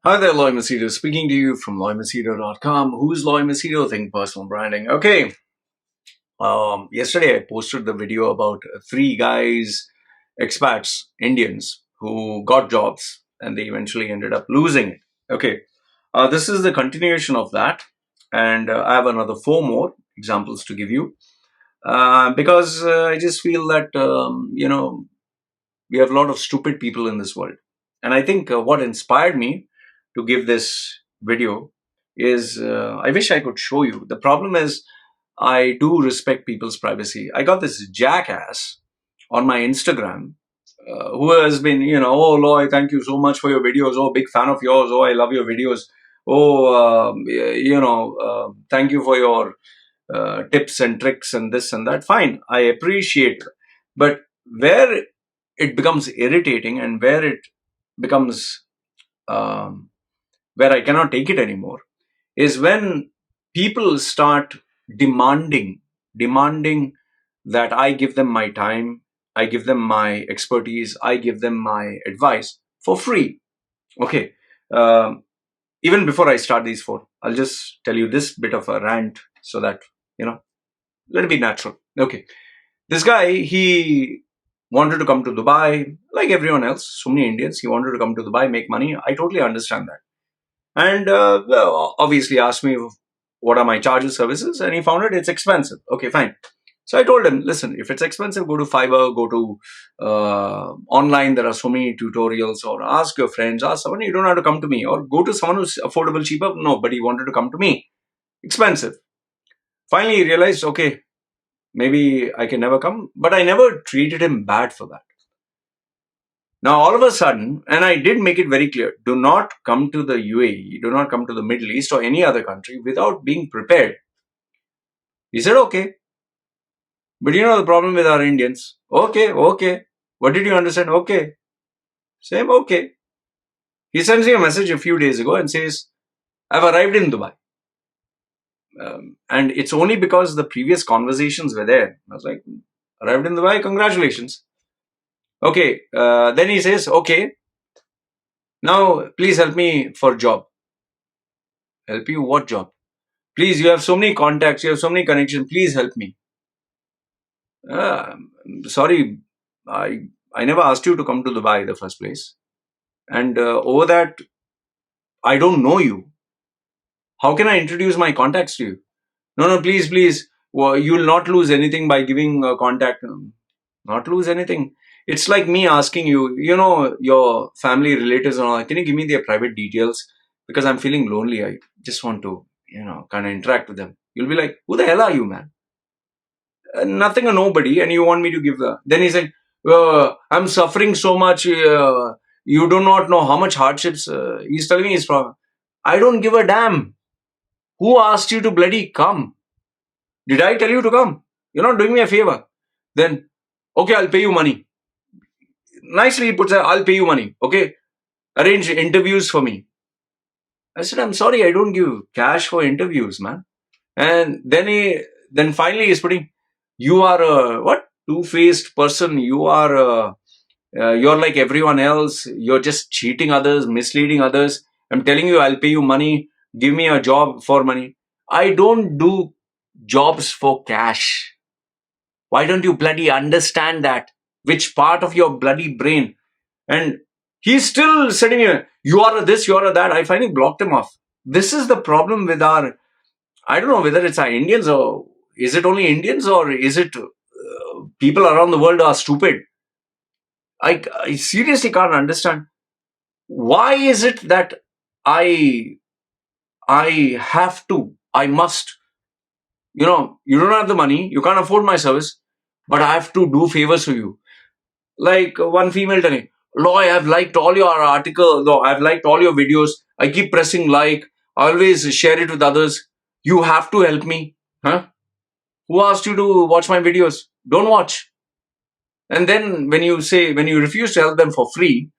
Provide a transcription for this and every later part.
Hi there, Loy Machedo speaking to you from loymachedo.com. Who's Loy Machedo? Think personal branding. Okay. Yesterday I posted the video about three guys, expats, Indians, who got jobs and they eventually ended up losing it. Okay. This is the continuation of that. And I have another four more examples to give you. Because I just feel that, we have a lot of stupid people in this world. And I think what inspired me to give this video is I wish I could show you. The problem is, I do respect people's privacy. I got this jackass on my Instagram who has been, oh, Loy, thank you so much for your videos. Oh, big fan of yours. Oh, I love your videos. Oh, thank you for your tips and tricks and this and that. Fine, I appreciate it. But where it becomes irritating and where it becomes um, where I cannot take it anymore is when people start demanding that I give them my time, I give them my expertise, I give them my advice for free. Okay. Um, Even before I start these four, I'll just tell you this bit of a rant so that, let it be natural. Okay. This guy, he wanted to come to Dubai, like everyone else, so many Indians. He wanted to come to Dubai, make money. I totally understand that. And well, obviously asked me what are my charges, services, and he found it's expensive. Okay, fine. So I told him, listen, if it's expensive, go to Fiverr, go to online. There are so many tutorials, or ask your friends, ask someone. You don't have to come to me, or go to someone who's affordable, cheaper. No, but he wanted to come to me. Expensive. Finally, he realized, okay, maybe I can never come, but I never treated him bad for that. Now, all of a sudden, and I did make it very clear, do not come to the UAE, do not come to the Middle East or any other country without being prepared. He said, okay. But you know the problem with our Indians? Okay. What did you understand? Okay. Same, okay. He sends me a message a few days ago and says, I've arrived in Dubai. And it's only because the previous conversations were there. I was like, arrived in Dubai, congratulations. Okay. Then he says, okay, now please help me for job. Help you what job? Please, you have so many contacts, you have so many connections. Please help me. Sorry, I never asked you to come to Dubai in the first place. And over that, I don't know you. How can I introduce my contacts to you? No, please. Well, you will not lose anything by giving a contact. Not lose anything. It's like me asking you, your family relatives and all, can you give me their private details? Because I'm feeling lonely. I just want to, kind of interact with them. You'll be like, who the hell are you, man? Nothing or nobody, and you want me to give the. Then he's like, I'm suffering so much. You do not know how much hardships. He's telling me his problem. I don't give a damn. Who asked you to bloody come? Did I tell you to come? You're not doing me a favor. Then, okay, I'll pay you money. Nicely he puts, I'll pay you money. Okay, arrange interviews for me. I said, I'm sorry, I don't give cash for interviews, man. And then finally he's putting, you are a what? Two-faced person. You're like everyone else. You're just cheating others, misleading others. I'm telling you, I'll pay you money. Give me a job for money. I don't do jobs for cash. Why don't you bloody understand that? Which part of your bloody brain? And he's still sitting here. You are a this, you are a that. I finally blocked him off. This is the problem with I don't know whether it's our Indians or is it only Indians or is it people around the world are stupid. I seriously can't understand. Why is it that I I must, you don't have the money, you can't afford my service, but I have to do favors for you. Like one female telling, Loy, I've liked all your articles, no, I've liked all your videos. I keep pressing like, I always share it with others. You have to help me. Huh? Who asked you to watch my videos? Don't watch. And then when you refuse to help them for free,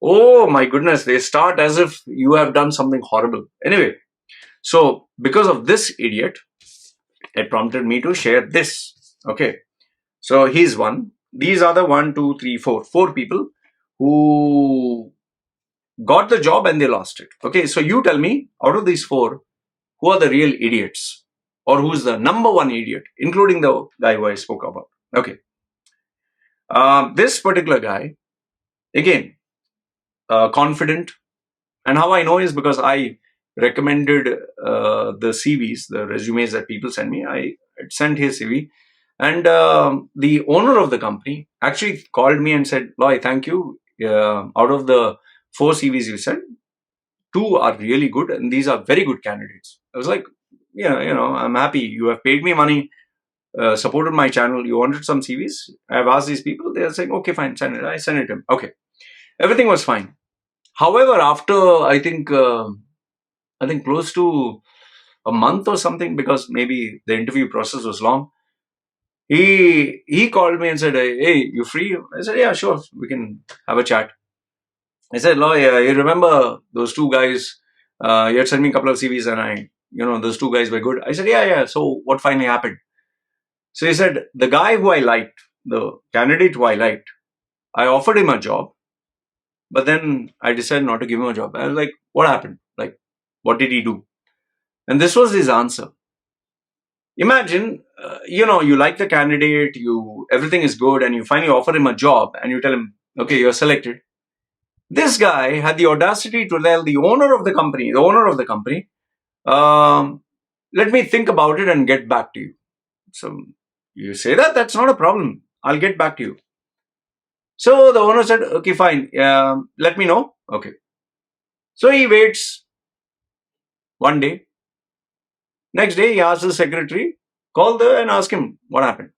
oh my goodness, they start as if you have done something horrible. Anyway, so because of this idiot, it prompted me to share this. Okay. So he's one. These are the 1, 2, 3, 4 people who got the job and they lost it. Okay, so you tell me, out of these four, who are the real idiots? Or who's the number one idiot, including the guy who I spoke about? Okay. This particular guy, again, confident. And how I know is because I recommended the CVs, the resumes that people send me. I sent his CV. And the owner of the company actually called me and said, Loy, thank you. Out of the four CVs you sent, two are really good, and these are very good candidates. I was like, yeah, I'm happy. You have paid me money, supported my channel. You wanted some CVs. I've asked these people. They are saying, okay, fine, send it. I sent it to him. Okay, everything was fine. However, after I think close to a month or something, because maybe the interview process was long, he called me and said, "Hey, you free?" I said, "Yeah, sure. We can have a chat." I said, "Loy, you remember those two guys? You had sent me a couple of CVs, and those two guys were good." I said, "Yeah, yeah. So what finally happened?" So he said, "The guy who I liked, the candidate who I liked, I offered him a job, but then I decided not to give him a job." I was like, "What happened? Like, what did he do?" And this was his answer. Imagine, you like the candidate, everything is good, and you finally offer him a job, and you tell him, "Okay, you're selected." This guy had the audacity to tell the owner of the company, um, "Let me think about it and get back to you." So you say that's not a problem. I'll get back to you. So the owner said, "Okay, fine. Let me know." Okay. So he waits one day. Next day, he asks the secretary, call there and ask him what happened.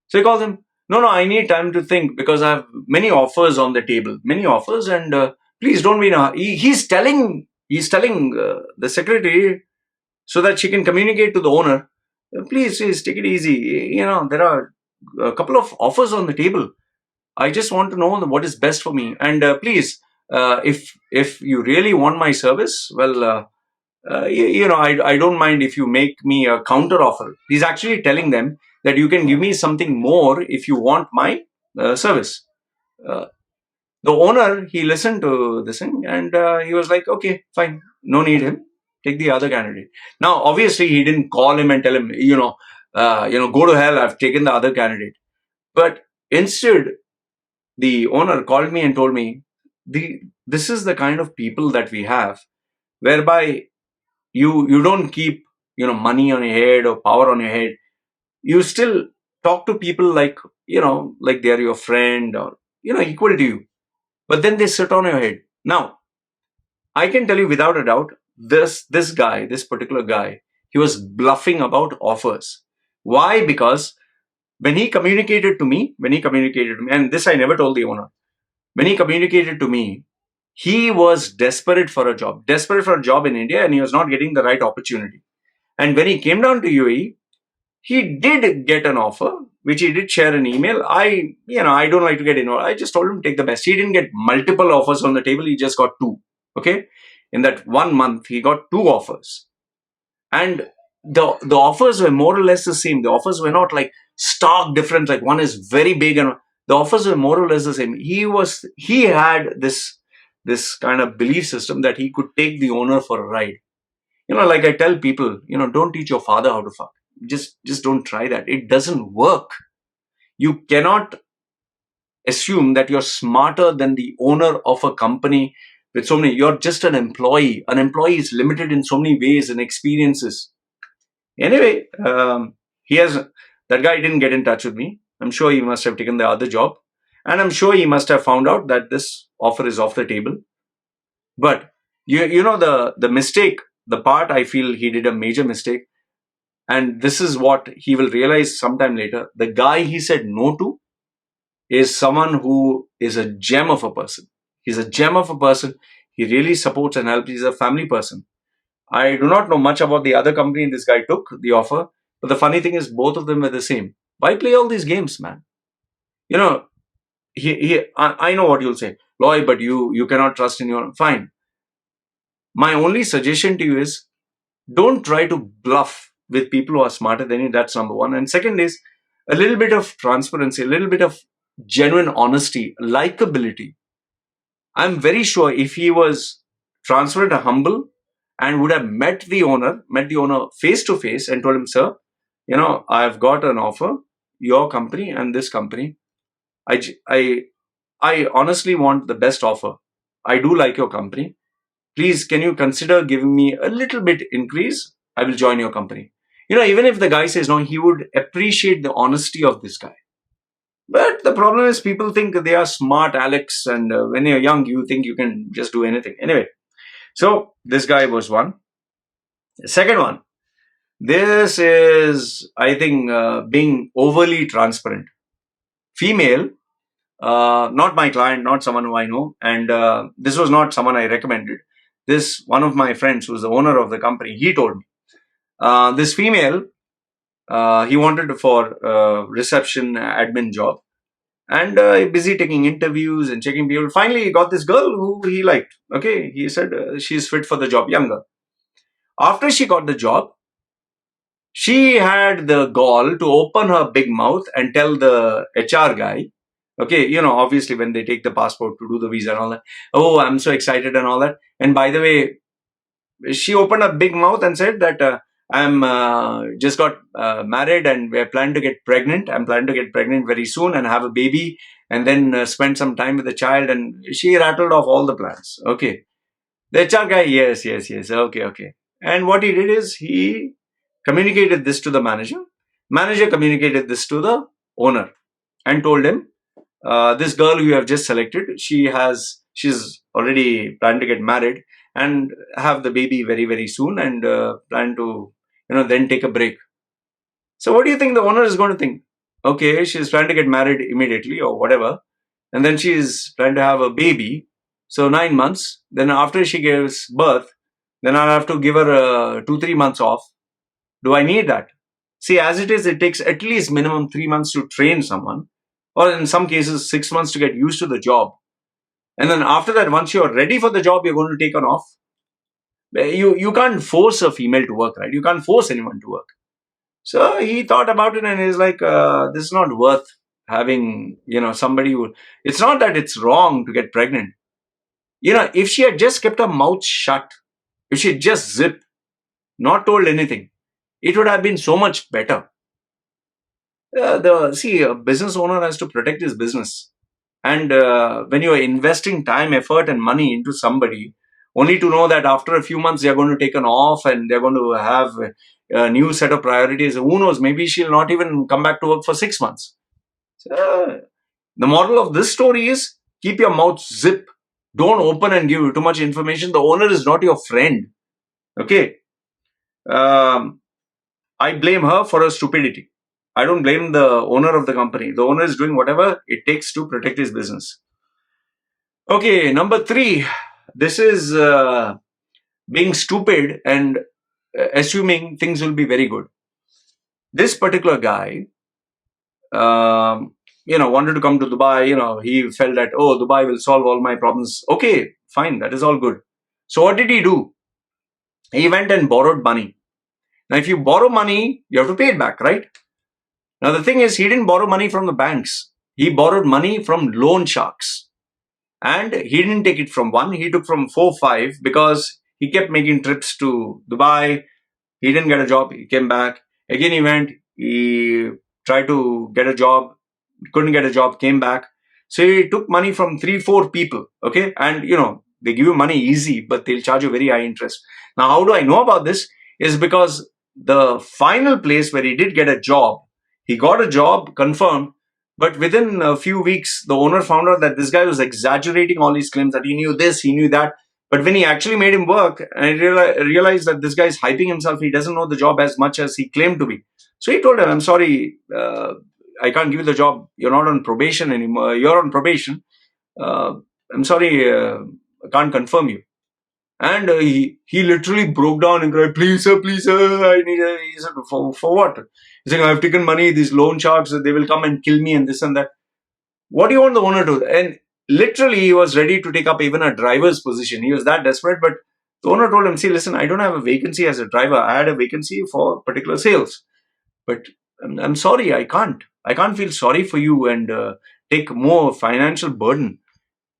So he calls him. No, no, I need time to think because I have many offers on the table, many offers, and please don't be. He's telling the secretary so that she can communicate to the owner. Please, please take it easy. There are a couple of offers on the table. I just want to know what is best for me. And please, if you really want my service, well, I don't mind if you make me a counter offer. He's actually telling them that you can give me something more if you want my service. Uh, the owner, he listened to this thing and he was like, okay, fine, no need him. Take the other candidate. Now, obviously, he didn't call him and tell him, go to hell. I've taken the other candidate. But instead, the owner called me and told me, this is the kind of people that we have, whereby you don't keep money on your head or power on your head. You still talk to people like they're your friend or equal to you, but then they sit on your head. Now I can tell you without a doubt, this particular guy, he was bluffing about offers. Why? Because when he communicated to me, and this I never told the owner, when he communicated to me, he was desperate for a job in India, and he was not getting the right opportunity. And when he came down to UAE, he did get an offer, which he did share an email. I don't like to get involved. I just told him take the best. He didn't get multiple offers on the table. He just got two. Okay. In that 1 month, he got two offers. And the offers were more or less the same. The offers were not like stark different. Like one is very big and the offers were more or less the same. He had this kind of belief system that he could take the owner for a ride. Like I tell people, don't teach your father how to fuck. Just don't try that. It doesn't work. You cannot assume that you're smarter than the owner of a company with so many. You're just an employee. An employee is limited in so many ways and experiences. Anyway, he has that guy didn't get in touch with me. I'm sure he must have taken the other job, and I'm sure he must have found out that this offer is off the table. But the mistake, the part I feel he did a major mistake, and this is what he will realize sometime later. The guy he said no to is someone who is a gem of a person. He's a gem of a person. He really supports and helps. He's a family person. I do not know much about the other company this guy took, the offer. But the funny thing is, both of them were the same. Why play all these games, man? You know, I know what you'll say. Loy, but you cannot trust in your... Fine. My only suggestion to you is, don't try to bluff with people who are smarter than you. That's number one. And second is a little bit of transparency, a little bit of genuine honesty, likability. I'm very sure if he was transparent and humble and would have met the owner face to face and told him, sir, I've got an offer, your company and this company. I, j- I, I honestly want the best offer. I do like your company. Please, can you consider giving me a little bit increase? I will join your company. Even if the guy says no, he would appreciate the honesty of this guy. But the problem is people think they are smart Alex, and when you're young, you think you can just do anything. Anyway, so this guy was one. Second one, this is, I think, being overly transparent. Female, not my client, not someone who I know, and this was not someone I recommended. This one of my friends, who's the owner of the company, he told me this female, he wanted for reception admin job, and busy taking interviews and checking people. Finally, he got this girl who he liked. Okay, he said she's fit for the job, younger. After she got the job, she had the gall to open her big mouth and tell the HR guy, okay, obviously when they take the passport to do the visa and all that, oh, I'm so excited and all that. And by the way, she opened a big mouth and said that I'm just got married and we're planning to get pregnant. I'm planning to get pregnant very soon and have a baby and then spend some time with the child. And she rattled off all the plans. Okay. The HR guy, yes, yes, yes. Okay, okay. And what he did is he communicated this to the manager. Manager communicated this to the owner and told him, this girl you have just selected, she's already planned to get married and have the baby very, very soon and plan to, then take a break. So what do you think the owner is going to think? Okay, she's trying to get married immediately or whatever. And then she's trying to have a baby. So 9 months. Then after she gives birth, then I'll have to give her 2, 3 months off. Do I need that? See, as it is, it takes at least minimum 3 months to train someone, or in some cases, 6 months to get used to the job. And then after that, once you're ready for the job, you're going to take on off. You can't force a female to work, right? You can't force anyone to work. So he thought about it and he's like, this is not worth having, somebody who, it's not that it's wrong to get pregnant. If she had just kept her mouth shut, if she had just zipped, not told anything, it would have been so much better. A business owner has to protect his business. And when you're investing time, effort, and money into somebody, only to know that after a few months they're going to take an off and they're going to have a new set of priorities. Who knows? Maybe she'll not even come back to work for 6 months. So, the moral of this story is keep your mouth zip. Don't open and give too much information. The owner is not your friend. Okay. I blame her for her stupidity. I don't blame the owner of the company. The owner is doing whatever it takes to protect his business. Okay, number 3. This is being stupid and assuming things will be very good. This particular guy, wanted to come to Dubai. He felt that, oh, Dubai will solve all my problems. Okay, fine, that is all good. So what did he do? He went and borrowed money. Now, if you borrow money, you have to pay it back, right? Now, the thing is, he didn't borrow money from the banks. He borrowed money from loan sharks. And he didn't take it from one, he took from 4, 5 because he kept making trips to Dubai. He didn't get a job. He came back. Again, he went. He tried to get a job. Couldn't get a job. Came back. So he took money from 3, 4 people. Okay. And, they give you money easy, but they'll charge you very high interest. Now, how do I know about this? Is because the final place where he did get a job, he got a job confirmed. But within a few weeks, the owner found out that this guy was exaggerating all his claims, that he knew this, he knew that. But when he actually made him work, I realized that this guy is hyping himself. He doesn't know the job as much as he claimed to be. So he told him, I'm sorry, I can't give you the job. You're not on probation anymore. You're on probation. I'm sorry, I can't confirm you. And he literally broke down and cried, please sir, I need a, he said, for what? He's saying, I've taken money, these loan sharks, they will come and kill me and this and that. What do you want the owner to do? And literally, he was ready to take up even a driver's position. He was that desperate. But the owner told him, see, listen, I don't have a vacancy as a driver. I had a vacancy for particular sales. But I'm sorry, I can't. I can't feel sorry for you and take more financial burden.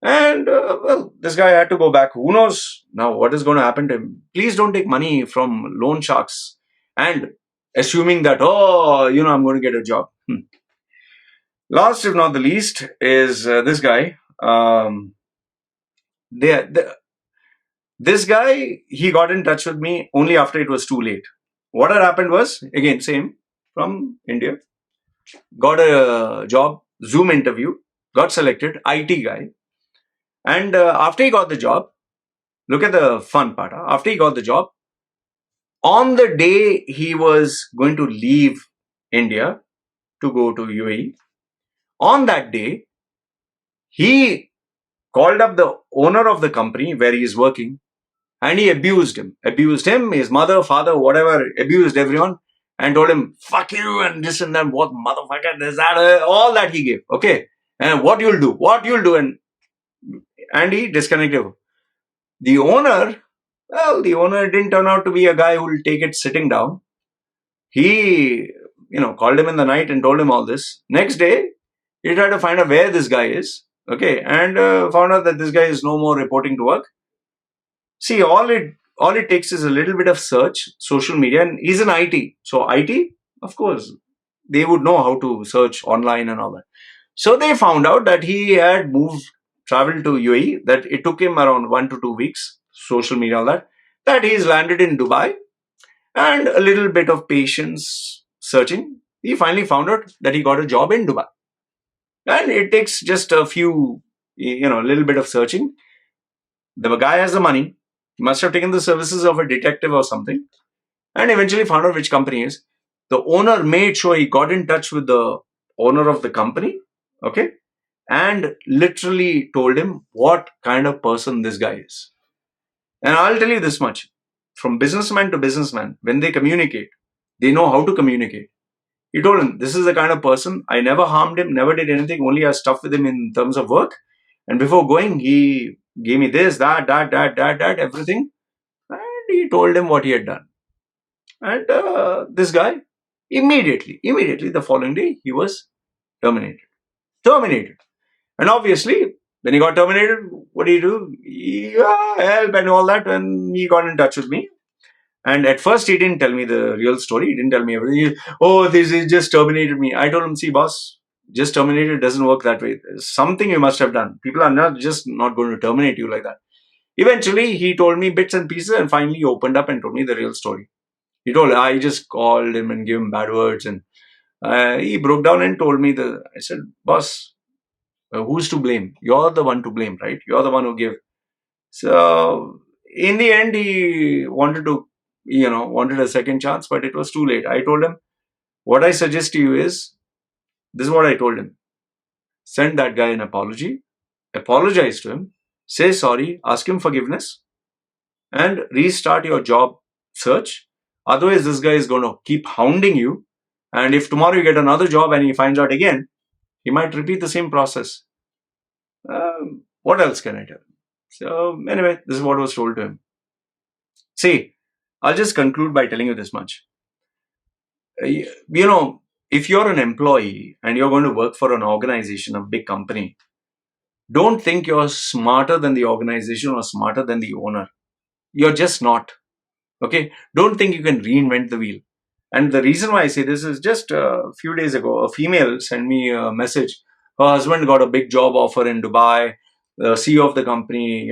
And well, this guy had to go back. Who knows now what is going to happen to him? Please don't take money from loan sharks and assuming that, oh, I'm going to get a job. Last, if not the least, is this guy. They, the, this guy, he got in touch with me only after it was too late. What had happened was, again, same from India, got a job, Zoom interview, got selected, IT guy. And after he got the job, look at the fun part. Huh? After he got the job, on the day he was going to leave India to go to UAE, on that day, he called up the owner of the company where he is working and he abused him, his mother, father, whatever, abused everyone and told him, fuck you and this and that, what motherfucker, this, that, all that he gave. Okay. And what you'll do. And he disconnected. The owner, well, the owner didn't turn out to be a guy who will take it sitting down. He, called him in the night and told him all this. Next day, he tried to find out where this guy is. Okay. And found out that this guy is no more reporting to work. See, all it takes is a little bit of search, social media, and he's in IT. So IT, of course, they would know how to search online and all that. So they found out that he had traveled to UAE, that it took him around 1 to 2 weeks, social media, all that he's landed in Dubai, and a little bit of patience searching. He finally found out that he got a job in Dubai. And it takes just a few, a little bit of searching. The guy has the money. He must have taken the services of a detective or something and eventually found out which company is. The owner made sure he got in touch with the owner of the company, okay, and literally told him what kind of person this guy is. And I'll tell you this much, from businessman to businessman, when they communicate, they know how to communicate. He told him, this is the kind of person, I never harmed him, never did anything, only I stuff with him in terms of work. And before going, he gave me this, that, everything. And he told him what he had done. And this guy, immediately, the following day, he was terminated. Terminated. And obviously, when he got terminated, what did he do? He help and all that. And he got in touch with me. And at first, he didn't tell me the real story. He didn't tell me everything. This is just terminated me. I told him, see, boss, just terminated doesn't work that way. There's something you must have done. People are not going to terminate you like that. Eventually, he told me bits and pieces and finally opened up and told me the real story. He told, I just called him and gave him bad words. And he broke down and told me, I said, boss, who's to blame? You're the one to blame, right? You're the one who gave. So in the end, he wanted a second chance, but it was too late. I told him, what I suggest to you is, this is what I told him. Send that guy an apology, apologize to him, say sorry, ask him forgiveness, and restart your job search. Otherwise, this guy is going to keep hounding you. And if tomorrow you get another job and he finds out again, he might repeat the same process. What else can I tell him? So anyway, this is what was told to him. See, I'll just conclude by telling you this much. If you're an employee and you're going to work for an organization, a big company, don't think you're smarter than the organization or smarter than the owner. You're just not. Okay? Don't think you can reinvent the wheel. And the reason why I say this is just a few days ago, a female sent me a message. Her husband got a big job offer in Dubai. The CEO of the company,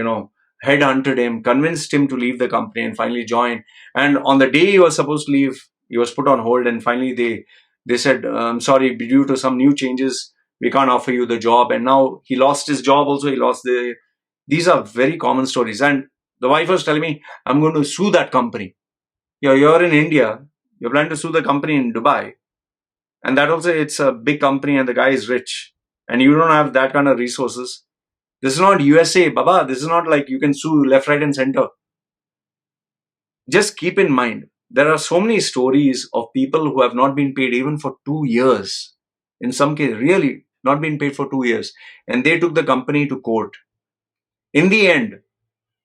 headhunted him, convinced him to leave the company and finally join. And on the day he was supposed to leave, he was put on hold. And finally they said, I'm sorry, due to some new changes, we can't offer you the job. And now he lost his job also. These are very common stories. And the wife was telling me, I'm going to sue that company. You're in India. You're planning to sue the company in Dubai. And that also, it's a big company and the guy is rich. And you don't have that kind of resources. This is not USA, Baba. This is not like you can sue left, right, and center. Just keep in mind, there are so many stories of people who have not been paid even for 2 years. In some cases, really not been paid for 2 years. And they took the company to court. In the end,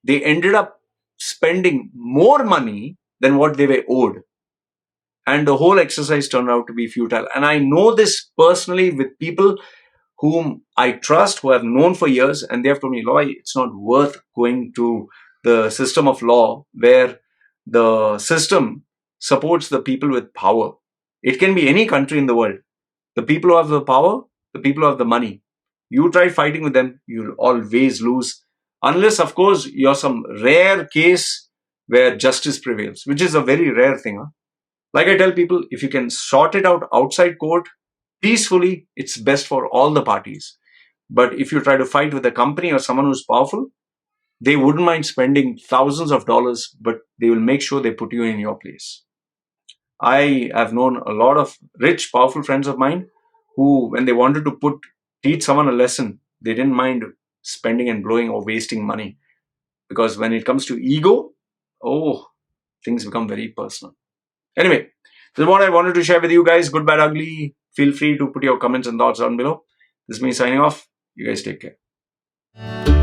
they ended up spending more money than what they were owed. And the whole exercise turned out to be futile. And I know this personally with people whom I trust, who I've known for years, and they have told me, Loy, it's not worth going to the system of law where the system supports the people with power. It can be any country in the world. The people who have the power, the people who have the money. You try fighting with them, you'll always lose. Unless, of course, you're some rare case where justice prevails, which is a very rare thing. Huh? Like I tell people, if you can sort it out outside court peacefully, it's best for all the parties. But if you try to fight with a company or someone who's powerful, they wouldn't mind spending thousands of dollars, but they will make sure they put you in your place. I have known a lot of rich, powerful friends of mine who, when they wanted to teach someone a lesson, they didn't mind spending and blowing or wasting money. Because when it comes to ego, oh, things become very personal. Anyway, this is what I wanted to share with you guys. Good, bad, ugly. Feel free to put your comments and thoughts down below. This is me signing off. You guys take care.